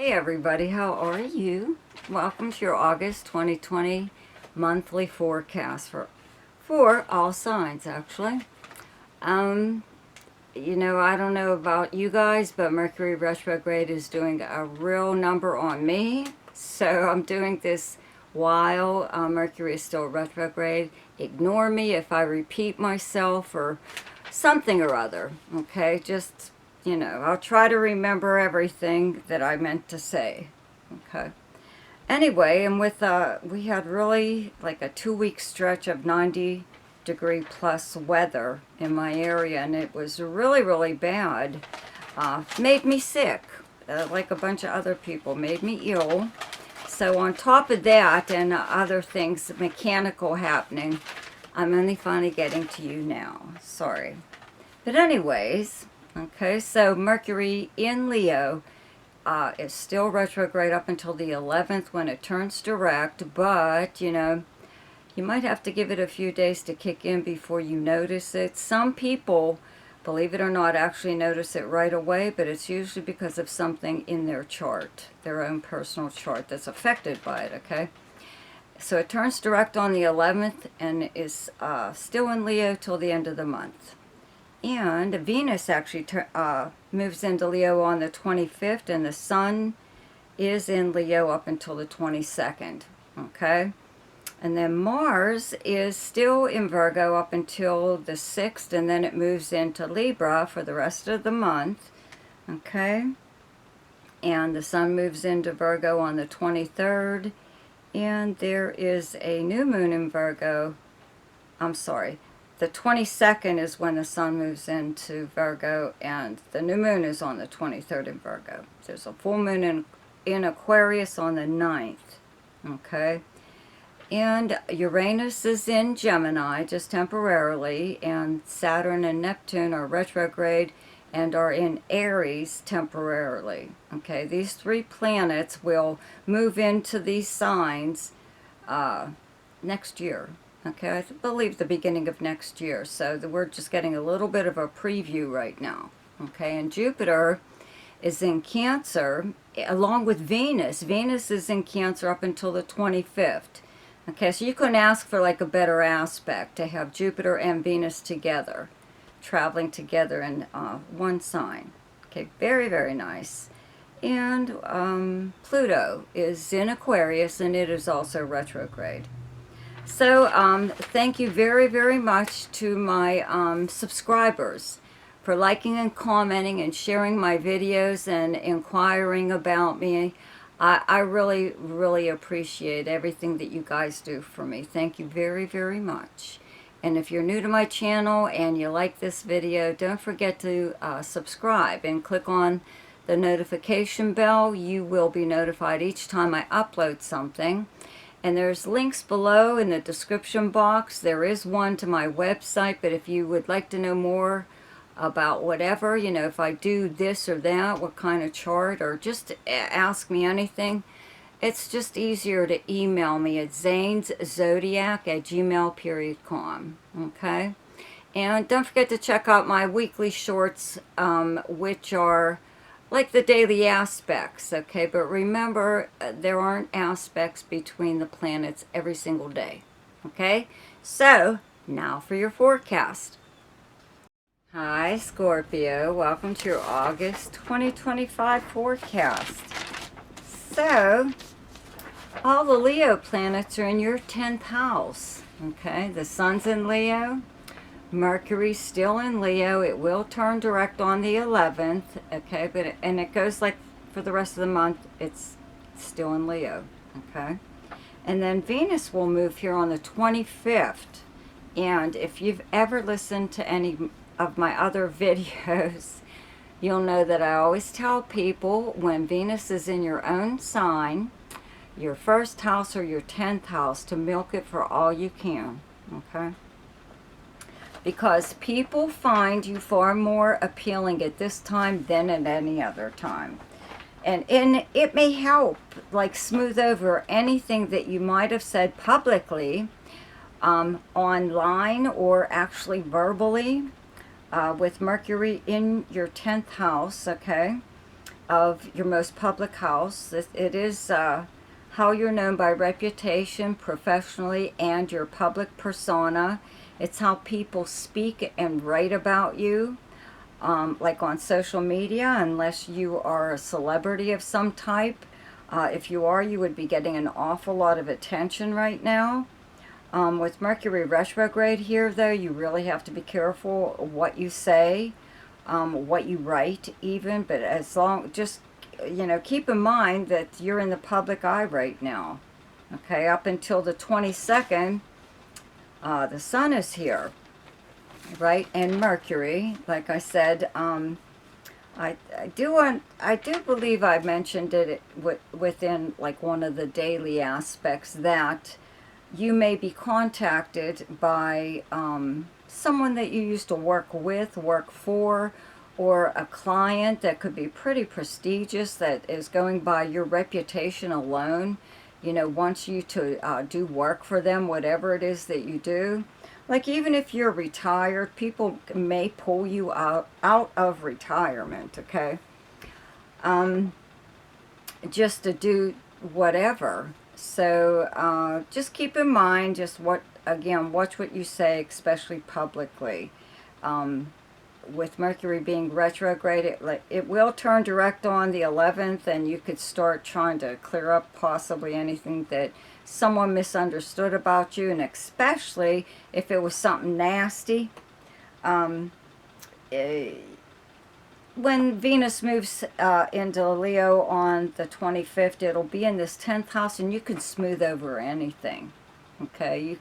Hey everybody, how are you? Welcome to your August 2020 monthly forecast for all signs, actually. I don't know about you guys, but Mercury retrograde is doing a real number on me. So I'm doing this while Mercury is still retrograde. Ignore me if I repeat myself or something or other, okay? Just, I'll try to remember everything that I meant to say, okay? Anyway, and we had really like a 2 week stretch of 90-degree plus weather in my area, and it was really, really bad. Made me sick, like a bunch of other people, made me ill. So on top of that and other things mechanical happening, I'm only finally getting to you now. Sorry. But anyways, okay, so Mercury in Leo is still retrograde up until the 11th when it turns direct, but, you might have to give it a few days to kick in before you notice it. Some people, believe it or not, actually notice it right away, but it's usually because of something in their chart, their own personal chart that's affected by it, okay? So it turns direct on the 11th and is still in Leo till the end of the month. And Venus actually moves into Leo on the 25th, and the Sun is in Leo up until the 22nd, okay? And then Mars is still in Virgo up until the 6th, and then it moves into Libra for the rest of the month, okay? And the Sun moves into Virgo on the 23rd, and there is a new moon in Virgo. I'm sorry. The 22nd is when the Sun moves into Virgo, and the new moon is on the 23rd in Virgo. There's a full moon in Aquarius on the 9th, okay? And Uranus is in Gemini just temporarily, and Saturn and Neptune are retrograde and are in Aries temporarily, okay? These three planets will move into these signs next year. Okay, I believe the beginning of next year. So we're just getting a little bit of a preview right now. Okay, and Jupiter is in Cancer along with Venus. Venus is in Cancer up until the 25th. Okay, so you couldn't ask for like a better aspect to have Jupiter and Venus together, traveling together in one sign. Okay, very, very nice. And Pluto is in Aquarius, and it is also retrograde. So thank you very, very much to my subscribers for liking and commenting and sharing my videos and inquiring about me. I really, really appreciate everything that you guys do for me. Thank you very, very much. And if you're new to my channel and you like this video, don't forget to subscribe and click on the notification bell. You will be notified each time I upload something. And there's links below in the description box. There is one to my website, but if you would like to know more about whatever, if I do this or that, what kind of chart, or just ask me anything, it's just easier to email me at zaneszodiac@gmail.com, okay? And don't forget to check out my weekly shorts, which are like the daily aspects, okay? But remember, there aren't aspects between the planets every single day, okay? So, now for your forecast. Hi, Scorpio. Welcome to your August 2025 forecast. So, all the Leo planets are in your 10th house, okay? The Sun's in Leo. Mercury's still in Leo. It will turn direct on the 11th, okay? And it goes like for the rest of the month, it's still in Leo, okay? And then Venus will move here on the 25th. And if you've ever listened to any of my other videos, you'll know that I always tell people when Venus is in your own sign, your first house or your 10th house, to milk it for all you can, okay? Because people find you far more appealing at this time than at any other time. And it may help, like, smooth over anything that you might have said publicly, online, or actually verbally, with Mercury in your 10th house, okay? of your most public house. It is how you're known by reputation, professionally, and your public persona. It's how people speak and write about you, like on social media, unless you are a celebrity of some type. If you are, you would be getting an awful lot of attention right now. With Mercury retrograde here, though, you really have to be careful what you say, what you write even, but as long, just, you know, keep in mind that you're in the public eye right now. Okay, up until the 22nd, the sun is here, right? And Mercury, like I said, I do believe I mentioned it within like one of the daily aspects that you may be contacted by someone that you used to work with, work for, or a client that could be pretty prestigious that is going by your reputation alone, you know, wants you to do work for them, whatever it is that you do. Like even if you're retired, people may pull you out of retirement, okay? Just to do whatever. So just keep in mind, just again, watch what you say, especially publicly. With Mercury being retrograde, it will turn direct on the 11th, and you could start trying to clear up possibly anything that someone misunderstood about you, and especially if it was something nasty. When Venus moves into Leo on the 25th, it'll be in this 10th house, and you can smooth over anything. Okay,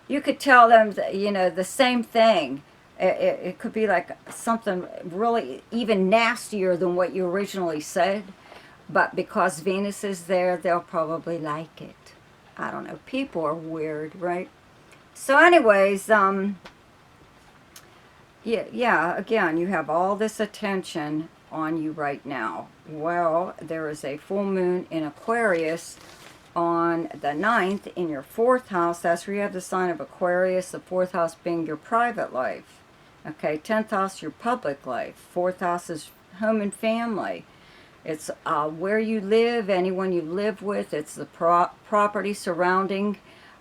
you could tell them that, you know, the same thing. It could be like something really even nastier than what you originally said, but because Venus is there, they'll probably like it. I don't know. People are weird, right? So anyways, yeah, again, you have all this attention on you right now. Well, there is a full moon in Aquarius on the 9th in your 4th house. That's where you have the sign of Aquarius, the 4th house being your private life. Okay, 10th house, your public life. 4th house is home and family. It's where you live, anyone you live with. It's the property surrounding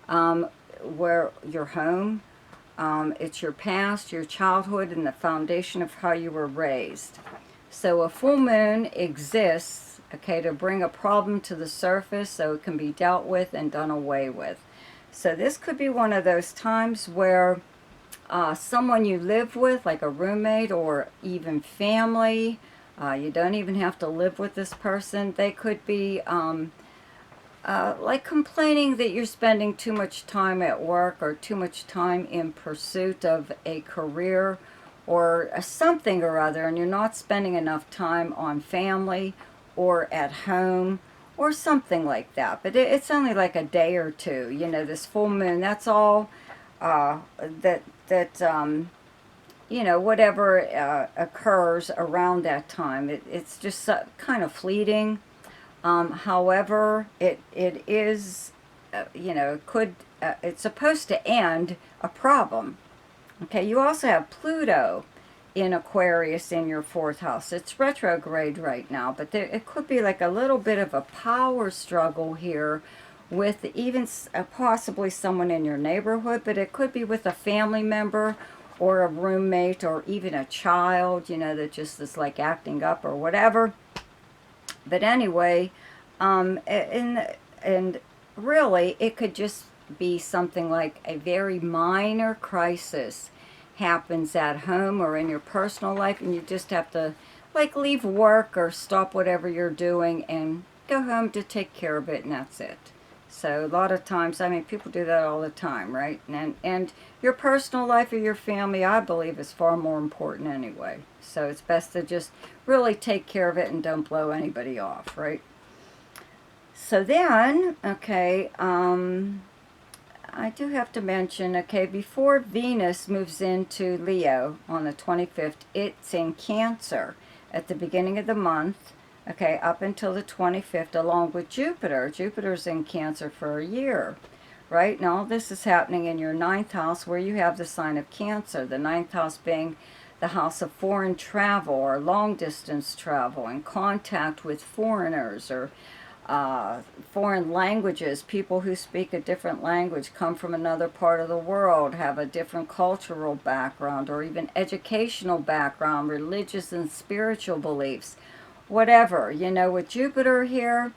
where your home. It's your past, your childhood, and the foundation of how you were raised. So a full moon exists, okay, to bring a problem to the surface so it can be dealt with and done away with. So this could be one of those times where someone you live with, like a roommate or even family, you don't even have to live with this person. They could be like complaining that you're spending too much time at work or too much time in pursuit of a career or something or other, and you're not spending enough time on family or at home or something like that. But it's only like a day or two, you know, this full moon. That's all you know, whatever occurs around that time. It's just kind of fleeting. However, it is, you know, it's supposed to end a problem. Okay, you also have Pluto in Aquarius in your 4th house. It's retrograde right now, but it could be like a little bit of a power struggle here with even possibly someone in your neighborhood, but it could be with a family member or a roommate or even a child, you know, that just is like acting up or whatever. But anyway, and really it could just be something like a very minor crisis happens at home or in your personal life, and you just have to like leave work or stop whatever you're doing and go home to take care of it, and that's it. So a lot of times, I mean, people do that all the time, right? And your personal life or your family, I believe, is far more important anyway. So it's best to just really take care of it and don't blow anybody off, right? So then, okay, I do have to mention, okay, before Venus moves into Leo on the 25th, it's in Cancer at the beginning of the month. Okay, up until the 25th, along with Jupiter. Jupiter's in Cancer for a year, right? And all this is happening in your 9th house where you have the sign of Cancer. The 9th house being the house of foreign travel or long distance travel and contact with foreigners or foreign languages. People who speak a different language, come from another part of the world, have a different cultural background or even educational background, religious and spiritual beliefs, whatever. You know, with Jupiter here,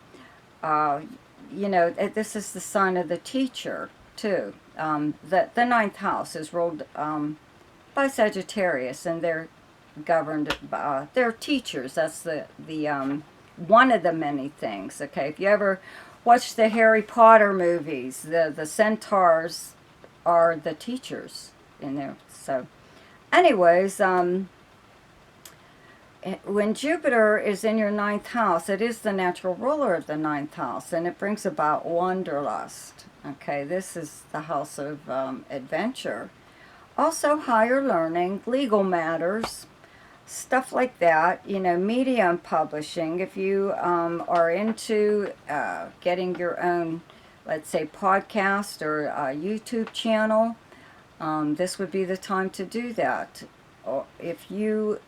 you know, this is the sign of the teacher too. The ninth house is ruled by Sagittarius, and they're governed by, they're teachers. That's the one of the many things. Okay, if you ever watch the Harry Potter movies, the centaurs are the teachers in there. So, anyways, when Jupiter is in your ninth house, it is the natural ruler of the ninth house, and it brings about wanderlust. Okay, this is the house of adventure. Also higher learning, legal matters, stuff like that, you know, media and publishing. If you are into getting your own, let's say, podcast or YouTube channel, this would be the time to do that. Or if you,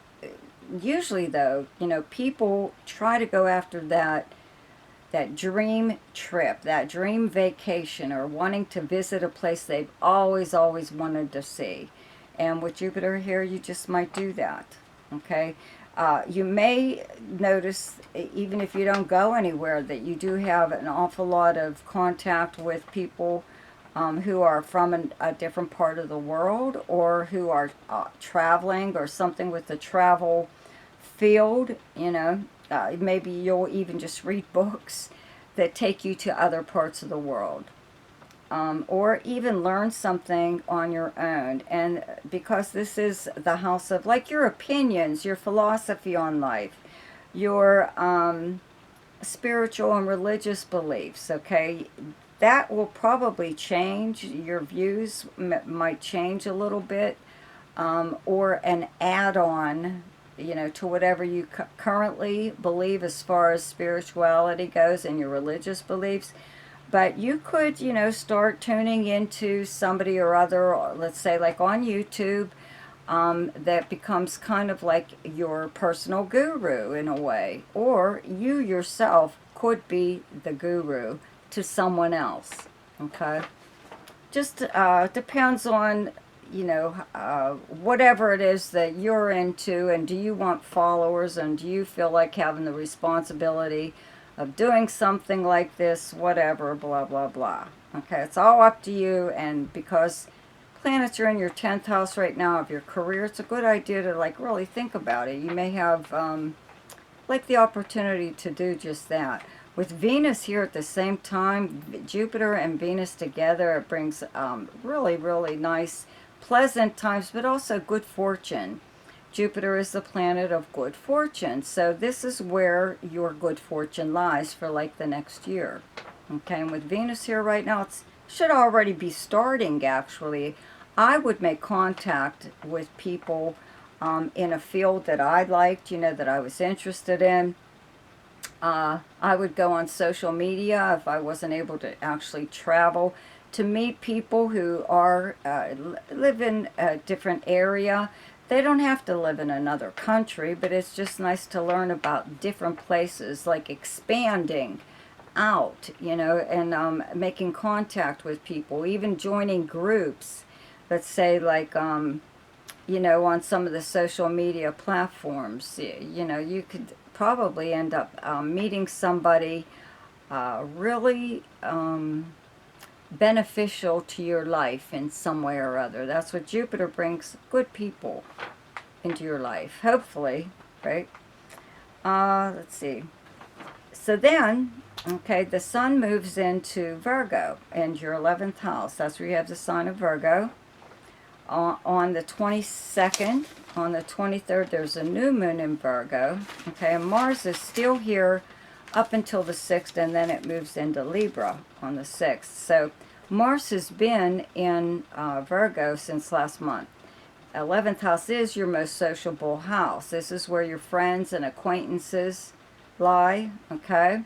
usually though, you know, people try to go after that dream trip, that dream vacation, or wanting to visit a place they've always wanted to see. And with Jupiter here, you just might do that. Okay, you may notice, even if you don't go anywhere, that you do have an awful lot of contact with people who are from a different part of the world, or who are traveling, or something with the travel field. You know, maybe you'll even just read books that take you to other parts of the world. Or even learn something on your own. And because this is the house of, like, your opinions, your philosophy on life, your spiritual and religious beliefs, okay, that will probably change. Your views might change a little bit, or an add-on, you know, to whatever you currently believe as far as spirituality goes and your religious beliefs. But you could, you know, start tuning into somebody or other, let's say like on YouTube, that becomes kind of like your personal guru in a way. Or you yourself could be the guru to someone else, okay? Just depends on, you know, whatever it is that you're into, and do you want followers, and do you feel like having the responsibility of doing something like this, whatever, blah, blah, blah. Okay, it's all up to you. And because planets are in your 10th house right now of your career, it's a good idea to, like, really think about it. You may have, like, the opportunity to do just that. With Venus here at the same time, Jupiter and Venus together, it brings really, really nice, pleasant times, but also good fortune. Jupiter is the planet of good fortune. So this is where your good fortune lies for like the next year. Okay, and with Venus here right now, it should already be starting actually. I would make contact with people in a field that I liked, you know, that I was interested in. I would go on social media if I wasn't able to actually travel, to meet people who are live in a different area. They don't have to live in another country, but it's just nice to learn about different places, like expanding out, you know, and making contact with people, even joining groups, let's say like, you know, on some of the social media platforms. You know, you could probably end up meeting somebody really beneficial to your life in some way or other. That's what Jupiter brings, good people into your life, hopefully, right? Let's see. So then, okay, the sun moves into Virgo, and your 11th house. That's where you have the sign of Virgo. On the 22nd, on the 23rd, there's a new moon in Virgo. Okay, and Mars is still here up until the 6th, and then it moves into Libra on the 6th. So Mars has been in Virgo since last month. 11th house is your most sociable house. This is where your friends and acquaintances lie, okay?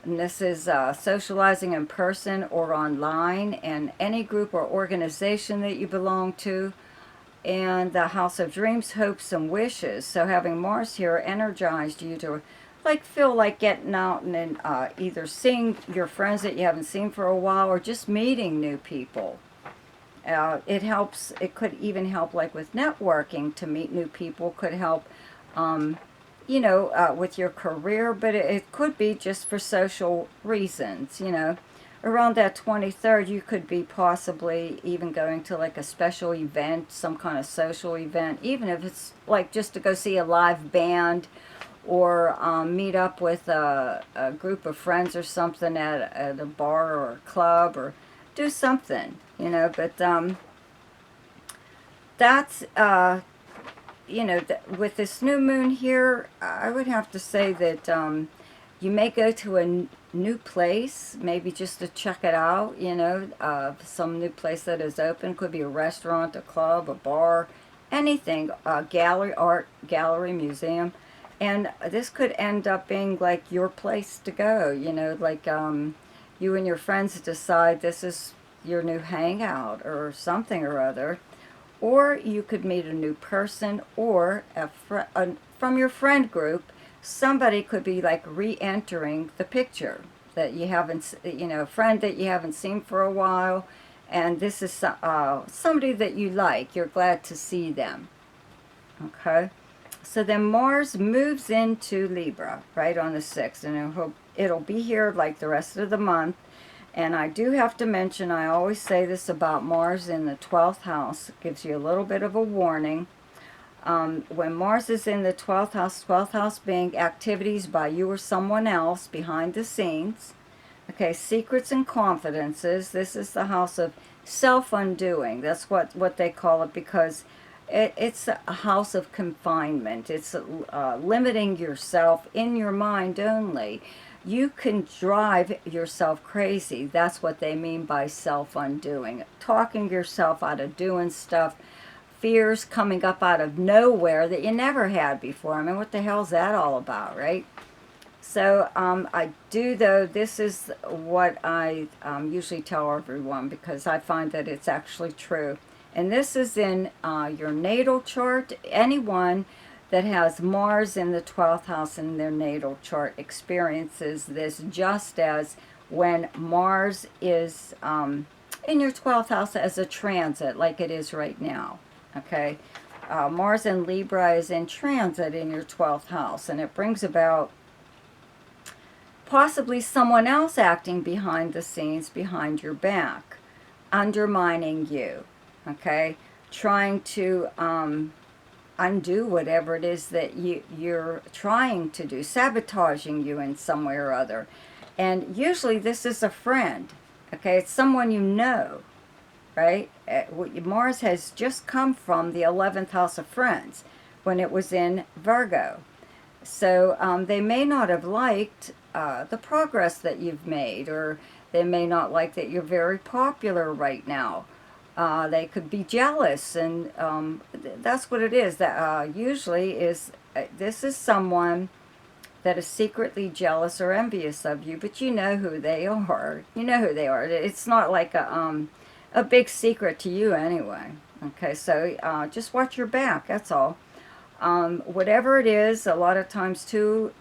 And this is socializing in person or online, and any group or organization that you belong to. and the house of dreams, hopes, and wishes. So having Mars here energized you to like feel like getting out and either seeing your friends that you haven't seen for a while or just meeting new people. It helps, it could even help like with networking, to meet new people, could help you know, with your career, but it could be just for social reasons, you know. Around that 23rd, you could be possibly even going to like a special event, some kind of social event, even if it's like just to go see a live band, or meet up with a group of friends or something at a bar or a club, or do something, you know. But that's you know, with this new moon here, I would have to say that you may go to a new place, maybe just to check it out, you know, some new place that is open. Could be a restaurant, a club, a bar, anything, a gallery, art gallery, museum. And this could end up being like your place to go, you know, like you and your friends decide this is your new hangout or something or other. Or you could meet a new person, or from your friend group, somebody could be like re-entering the picture that you haven't, you know, a friend that you haven't seen for a while, and this is somebody that you like. You're glad to see them. Okay, so then Mars moves into Libra right on the 6th, and it'll be here like the rest of the month. And I do have to mention, I always say this about Mars in the 12th house. It gives you a little bit of a warning. When Mars is in the 12th house being activities by you or someone else behind the scenes. Okay, secrets and confidences. This is the house of self-undoing. That's what they call it, because it's a house of confinement. It's limiting yourself in your mind only. You can drive yourself crazy. That's what they mean by self-undoing. Talking yourself out of doing stuff. Fears coming up out of nowhere that you never had before. I mean, what the hell's that all about, right? So I do, though, this is what I usually tell everyone, because I find that it's actually true. And this is in your natal chart. Anyone that has Mars in the 12th house in their natal chart experiences this, just as when Mars is in your 12th house as a transit, like it is right now. Okay, Mars in Libra is in transit in your 12th house, and it brings about possibly someone else acting behind the scenes, behind your back, undermining you, okay, trying to undo whatever it is that you're trying to do, sabotaging you in some way or other. And usually this is a friend, okay? It's someone you know, right? Mars has just come from the 11th house of friends when it was in Virgo. So they may not have liked the progress that you've made, or they may not like that you're very popular right now. They could be jealous, and that's what it is. That usually is, this is someone that is secretly jealous or envious of you, but you know who they are. You know who they are. It's not like a big secret to you anyway. Okay, so just watch your back, that's all. Whatever it is, a lot of times too,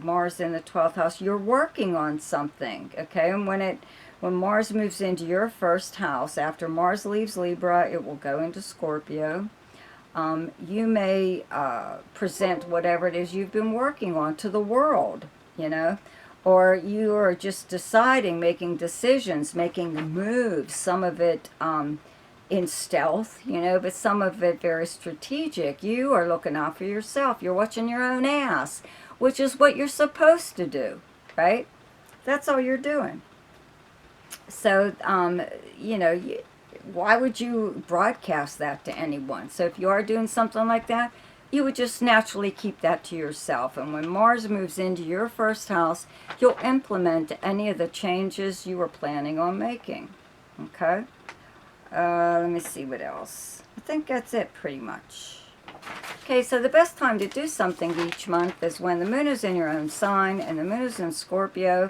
Mars in the 12th house, you're working on something, okay? And when Mars moves into your first house, after Mars leaves Libra, it will go into Scorpio. You may present whatever it is you've been working on to the world, you know, or you are just deciding, making decisions, making moves, some of it in stealth, you know, but some of it very strategic. You are looking out for yourself. You're watching your own ass, which is what you're supposed to do, right? That's all you're doing. So, you know, why would you broadcast that to anyone? So if you are doing something like that, you would just naturally keep that to yourself. And when Mars moves into your first house, you'll implement any of the changes you were planning on making. Okay? Let me see what else. I think that's it pretty much. Okay, so the best time to do something each month is when the moon is in your own sign, and the moon is in Scorpio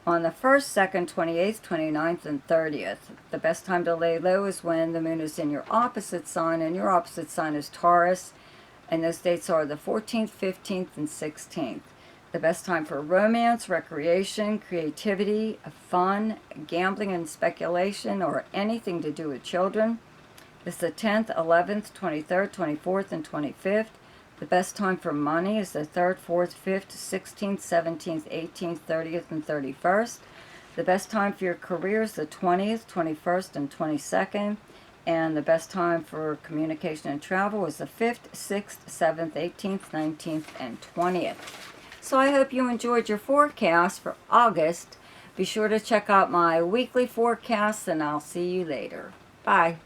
on the 1st, 2nd, 28th, 29th, and 30th. The best time to lay low is when the moon is in your opposite sign, and your opposite sign is Taurus, and those dates are the 14th, 15th, and 16th. The best time for romance, recreation, creativity, fun, gambling and speculation, or anything to do with children is the 10th, 11th, 23rd, 24th, and 25th. The best time for money is the 3rd, 4th, 5th, 16th, 17th, 18th, 30th, and 31st. The best time for your career is the 20th, 21st, and 22nd. And the best time for communication and travel is the 5th, 6th, 7th, 18th, 19th, and 20th. So I hope you enjoyed your forecast for August. Be sure to check out my weekly forecast, and I'll see you later. Bye.